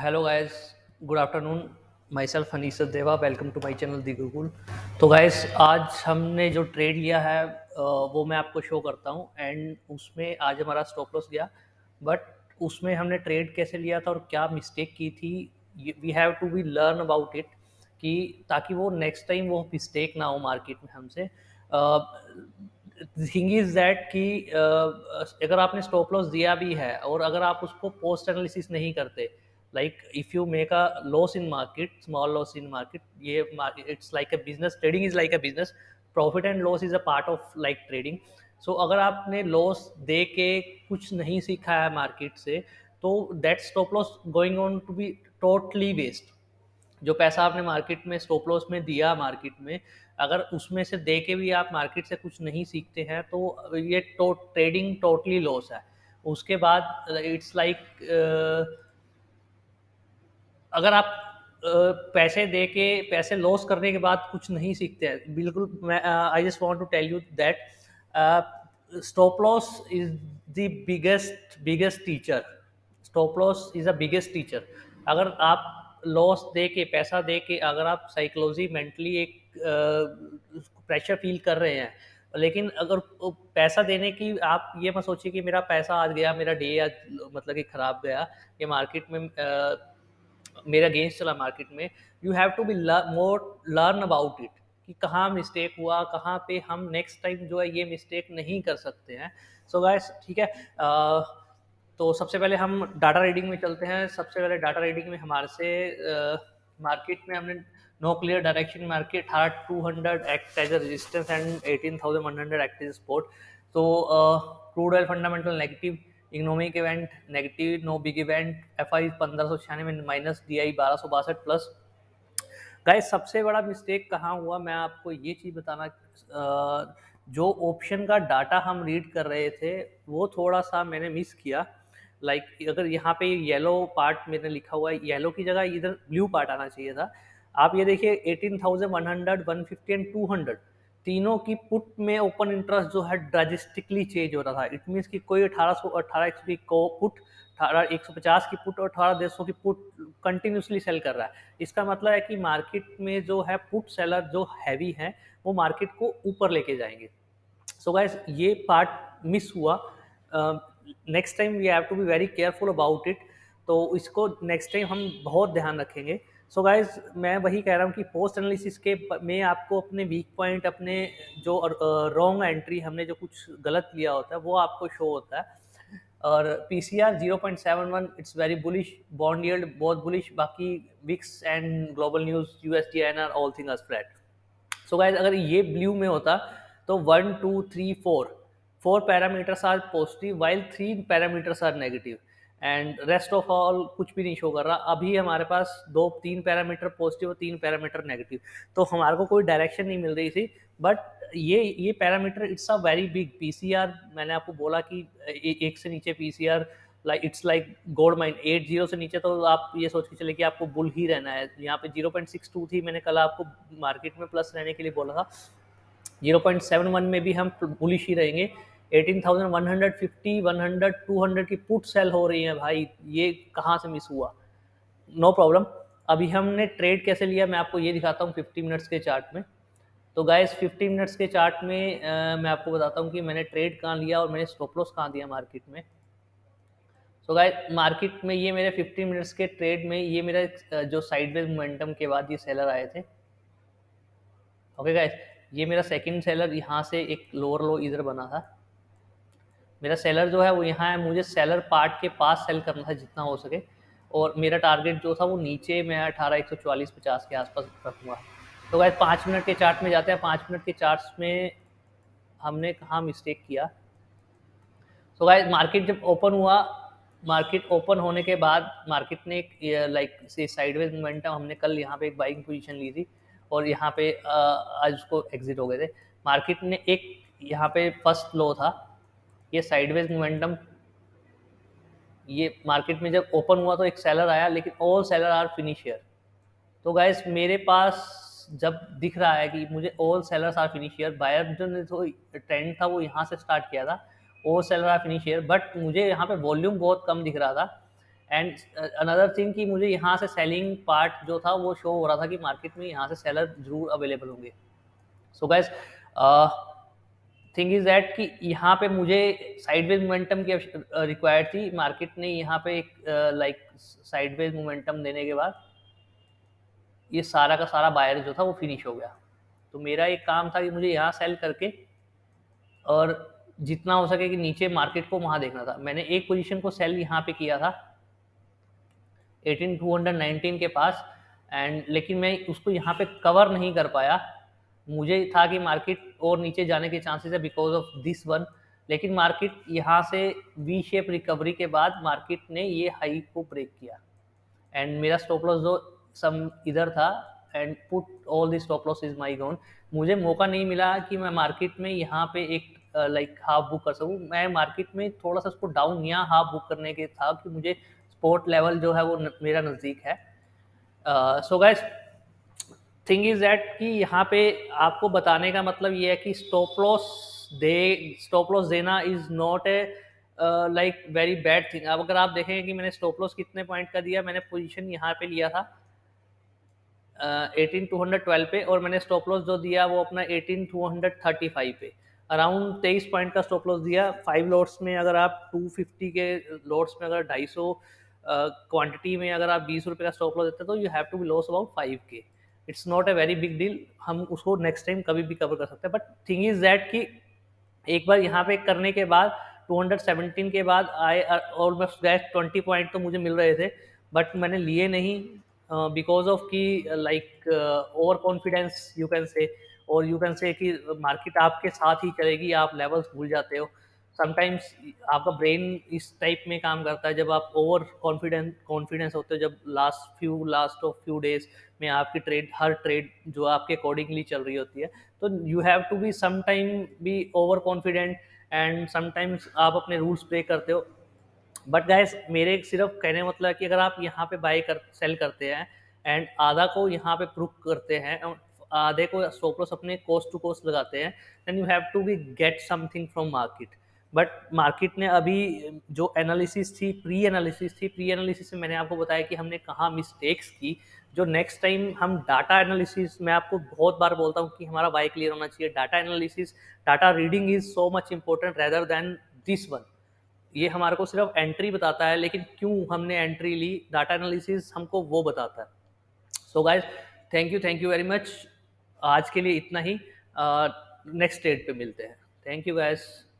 Hello guys, good afternoon. Myself Hanish Sachdeva, welcome to my channel the Google. तो guys, आज हमने जो trade लिया है वो मैं आपको शो करता हूँ। एंड उसमें आज हमारा स्टॉप लॉस गया, बट उसमें हमने ट्रेड कैसे लिया था और क्या मिस्टेक की थी, we have to be learn about it, कि ताकि वो नेक्स्ट टाइम वो मिस्टेक ना हो मार्केट में हमसे। थिंग इज दैट कि अगर आपने स्टॉप लॉस दिया भी है और अगर आप उसको पोस्ट एनालिसिस नहीं करते, like if you make a loss in market, small loss in market, ये it's like a business, trading is like a business, profit and loss is a part of like trading. So अगर आपने loss दे के कुछ नहीं सीखा है market से, तो that stop loss going on to be totally waste. जो पैसा आपने मार्केट में स्टॉप लॉस में दिया मार्केट में, अगर उसमें से दे के भी आप मार्केट से कुछ नहीं सीखते हैं, तो ये ट्रेडिंग टोटली लॉस है। उसके बाद इट्स लाइक अगर आप पैसे दे के पैसे लॉस करने के बाद कुछ नहीं सीखते हैं, बिल्कुल। मैं I just want to tell you that stop loss is the biggest biggest teacher. Stop loss is a biggest teacher. अगर आप लॉस दे के पैसा दे के अगर आप साइकोलॉजी मेंटली एक प्रेशर फील कर रहे हैं, लेकिन अगर पैसा देने की आप ये मत सोचिए कि मेरा पैसा आज गया, मेरा डे आज मतलब कि खराब गया, ये मार्केट में मेरा अगेंस्ट चला मार्केट में। You have to be more learn about it, कि कहाँ मिस्टेक हुआ, कहाँ पे हम नेक्स्ट टाइम जो है ये मिस्टेक नहीं कर सकते हैं। सो गाइस, ठीक है। तो सबसे पहले हम डाटा रीडिंग में चलते हैं। सबसे पहले डाटा रीडिंग में हमारे से मार्केट में हमने no clear direction market hard 200 act as a resistance and 18,100 act as support. तो crude oil fundamental negative, economic event negative, no big event, F I 1596 minus, D I 1262 plus. Guys, सबसे बड़ा mistake कहाँ हुआ, मैं आपको ये चीज़ बताना, जो ऑप्शन का डाटा हम रीड कर रहे थे वो थोड़ा सा मैंने मिस किया। लाइक अगर यहाँ पे येलो पार्ट मैंने लिखा हुआ है, येलो की जगह इधर ब्लू पार्ट आना चाहिए था। आप ये देखिए 18,100, 150 एंड 200 तीनों की पुट में ओपन इंटरेस्ट जो है ड्रास्टिकली चेंज हो रहा था। इट मीन्स कि कोई 1800 की को पुट, 150 की पुट और 18,100 की पुट कंटिन्यूसली सेल कर रहा है। इसका मतलब है कि मार्केट में जो है पुट सेलर जो हैवी हैं वो मार्केट को ऊपर लेके जाएंगे। सो गाइस, ये पार्ट मिस हुआ। Next time we have to be very careful about it. तो इसको नेक्स्ट टाइम हम बहुत ध्यान रखेंगे। सो गाइस, मैं वही कह रहा हूँ कि पोस्ट एनालिसिस के में आपको अपने वीक पॉइंट, अपने जो रॉन्ग एंट्री, हमने जो कुछ गलत लिया होता है वो आपको शो होता है। और PCR 0.71, it's very bullish. Bond yield बहुत बुलिश। बाकी VIX and global news, USD, INR, all thing are flat. So guys, अगर ये ब्लू में होता तो 1 2 3 4 parameters are positive while 3 parameters are negative, and rest of all कुछ भी नहीं शो कर रहा। अभी हमारे पास 2 3 पैरामीटर पॉजिटिव और 3 पैरामीटर नेगेटिव, तो हमारे को कोई डायरेक्शन नहीं मिल रही थी। बट ये parameter it's a very big PCR. मैंने आपको बोला कि एक से नीचे PCR like it's like gold mine. 80 से नीचे तो आप ये सोच के चले कि आपको बुल ही रहना है। यहाँ पे 0.62 थी, मैंने कल आपको मार्केट में प्लस रहने के लिए बोला था। 0.71 में भी हम बुलिश ही रहेंगे। 18,150, 100, 200 की पुट सेल हो रही है भाई, ये कहाँ से मिस हुआ? No problem. अभी हमने ट्रेड कैसे लिया मैं आपको ये दिखाता हूँ 50 मिनट्स के चार्ट में। तो गाइस, 50 मिनट्स के चार्ट में मैं आपको बताता हूँ कि मैंने ट्रेड कहाँ लिया और मैंने स्टॉप लॉस कहाँ दिया मार्केट में। सो गाइस, मार्केट में ये मेरे 50 मिनट्स के ट्रेड में ये मेरा जो साइडवेज मोमेंटम के बाद ये सेलर आए थे। ओके गाइस, ये मेरा सेकंड सेलर, यहाँ से एक लोअर लो इधर बना था। मेरा सेलर जो है वो यहाँ है, मुझे सेलर पार्ट के पास सेल करना था जितना हो सके, और मेरा टारगेट जो था वो नीचे मैं 18,140-50 के आसपास रखूँगा। तो गाइस, 5 मिनट के चार्ट में जाते हैं। 5 मिनट के चार्ट्स में हमने कहाँ मिस्टेक किया। सो गाइस, मार्केट जब ओपन हुआ, मार्केट ओपन होने के बाद मार्केट ने एक लाइक से साइडवेज मोमेंटम, हमने कल यहाँ पे एक बाइंग पोजीशन ली थी और यहाँ पे आज उसको एग्जिट हो गए थे। मार्केट ने एक यहाँ पे फर्स्ट लो था, ये साइडवेज मोमेंटम, ये मार्केट में जब ओपन हुआ तो एक सेलर आया, लेकिन all seller are finish here. तो गाइस, मेरे पास जब दिख रहा है कि मुझे all sellers are finish here, buyer जो ने तो ट्रेंड था वो यहाँ से स्टार्ट किया था, all seller are finish here, but मुझे यहाँ पे वॉल्यूम बहुत कम दिख रहा था। एंड अनदर थिंग कि मुझे यहाँ से सेलिंग पार्ट जो था वो शो हो रहा था कि मार्केट में यहाँ से सेलर जरूर अवेलेबल होंगे। So guys, thing is that कि यहाँ पे मुझे साइडवेज मोमेंटम की रिक्वायर्ड थी। मार्केट ने यहाँ पे एक लाइक साइडवेज मोमेंटम देने के बाद ये सारा का सारा बायर जो था वो फिनिश हो गया। तो मेरा एक काम था कि मुझे यहाँ सेल करके और जितना हो सके कि नीचे मार्केट को वहाँ देखना था। मैंने एक पोजीशन को सेल यहाँ पे किया था 18219 के पास, एंड लेकिन मैं उसको यहाँ पे कवर नहीं कर पाया। मुझे था कि मार्केट और नीचे जाने के चांसेस है बिकॉज ऑफ दिस वन, लेकिन मार्केट यहाँ से वी शेप रिकवरी के बाद मार्केट ने ये हाई को ब्रेक किया एंड मेरा स्टॉप लॉस जो सम इधर था and put all the stop loss is my gone. मुझे मौका नहीं मिला कि मैं मार्केट में यहाँ पे एक लाइक हाफ बुक कर सकूँ। मैं मार्केट में थोड़ा सा उसको डाउन या हाफ बुक करने के था कि मुझे स्पोर्ट लेवल जो है वो मेरा नज़दीक है। So guys, thing is that कि यहाँ पे आपको बताने का मतलब ये है कि स्टॉप लॉस देना is not a like very bad thing. अब अगर आप देखेंगे कि मैंने स्टॉप लॉस कितने पॉइंट का दिया, मैंने पोजीशन यहाँ पे लिया था 18212 पे, और मैंने स्टॉप लॉस जो दिया वो अपना 18235 पे, अराउंड 23 पॉइंट का स्टॉप लॉस दिया। 5 लॉट्स में अगर आप 250 के लॉट्स में अगर 250 क्वांटिटी में अगर आप 20 रुपये का स्टॉप लॉस देते हैं तो you have to be loss about 5K। It's not a very big deal, हम उसको नेक्स्ट टाइम कभी भी कवर कर सकते हैं। बट थिंग इज दैट कि एक बार यहाँ पे करने के बाद 217 के बाद आई ऑलमोस्ट गैस 20 पॉइंट तो मुझे मिल रहे थे, बट मैंने लिए नहीं बिकॉज ऑफ कि like over confidence you can say, और यू कैन से कि मार्केट आपके साथ ही चलेगी, आप लेवल्स भूल जाते हो। समटाइम्स आपका ब्रेन इस टाइप में काम करता है जब आप ओवर कॉन्फिडेंस होते हो, जब लास्ट ऑफ फ्यू डेज में आपकी ट्रेड हर ट्रेड जो आपके अकॉर्डिंगली चल रही होती है, तो you have to be sometime be over confident and sometimes आप अपने रूल्स ब्रेक करते हो। बट गाइस, मेरे सिर्फ कहने मतलब है कि अगर आप यहाँ पे बाय कर सेल करते हैं एंड आधा को यहाँ पे प्रूफ करते हैं और आधे को स्टॉप लॉस अपने कोस्ट टू कोस्ट लगाते हैं, then you have to be get something from market. But market ने अभी जो एनालिसिस थी, प्री एनालिसिस में मैंने आपको बताया कि हमने कहाँ मिस्टेक्स की, जो नेक्स्ट टाइम हम डाटा एनालिसिस, मैं आपको बहुत बार बोलता हूँ कि हमारा बाय क्लियर होना चाहिए। Data analysis, data reading is so much important rather than this one. ये हमारे को सिर्फ एंट्री बताता है, लेकिन क्यों हमने एंट्री ली, डाटा एनालिसिस हमको वो बताता है। So guys, thank you very much. आज के लिए इतना ही, नेक्स्ट स्टेट पे मिलते हैं। Thank you guys.